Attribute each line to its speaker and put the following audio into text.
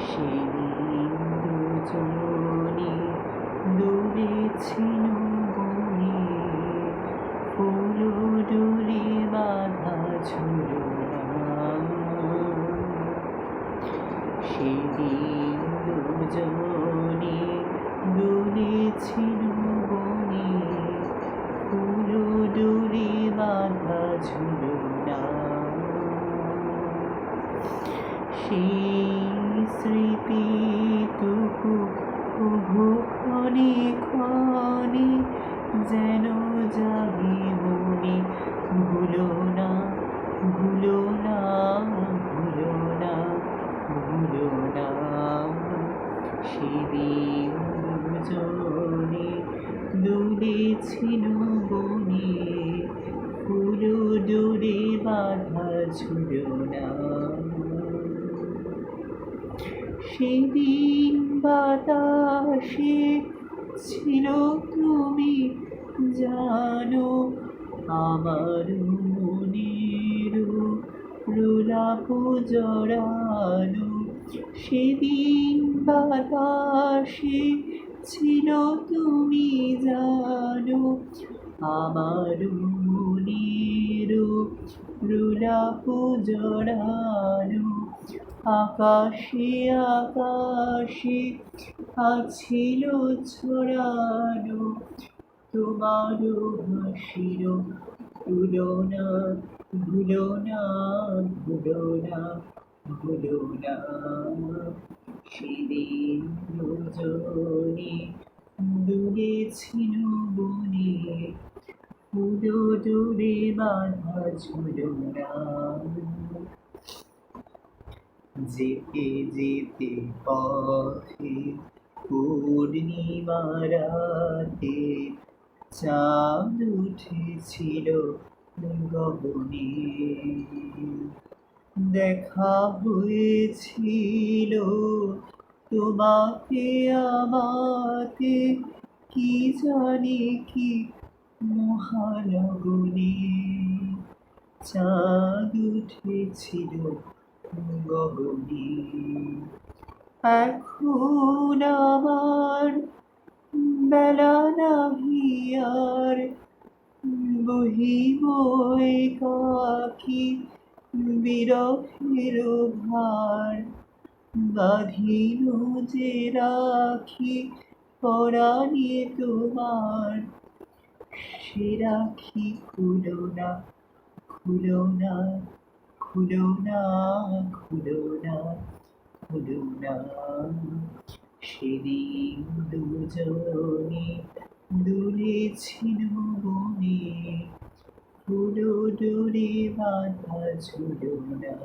Speaker 1: সেদিন দুজনে দুলেছিল বনে, ফুল ডুলে বাঁধা ঝুলনা। সেদিন দুজনে দুলেছিল বনে, ফুল ডুলে বাঁধা ঝুলনা। সেই স্মৃতিটুকু কভু ক্ষণে ক্ষণে যেন জাগে মনে। ভুলো না, ভুলো না, ভুলো না, ভুলো না। সেদিন দুজনে দুলেছিল বনে, ফুল ডুলে বাঁধা ঝুলনা। সেদিন বাতাসে ছিল তুমি জানো, আমার মনের প্রলাপ জড়ানো। সেদিন বাতাসে ছিল তুমি জানো, আমার মনের প্রলাপ জড়ানো। আকাশে আকাশে আছিল ছড়ানো তোমার হাসির তুলনা। ভুলো না, ভুলো না, ভুলো না। সেদিন দুজনে দুলেছিল বনে, ফুল ডুলে বাঁধা ঝুলনা। যেতে যেতে পথে পূর্ণিমা রাতে চাঁদ উঠেছিল গগনে। দেখা হয়েছিল তোমাকে আমাকে, কি জানি কি মহালগনে। চাঁদ উঠেছিল গগনে। এখন আমার বেলা নাহি আর, বহিব একাকী বিরহের ভার। বাঁধিল যে রাখি পরাণে তোমার, সে রাখি খুলো না, খুলো না, খুলো না, খুলো না, খুলো না। সেদিন দুজনে দুলেছিল বনে, ফুল ডুলে বাঁধা ঝুলনা।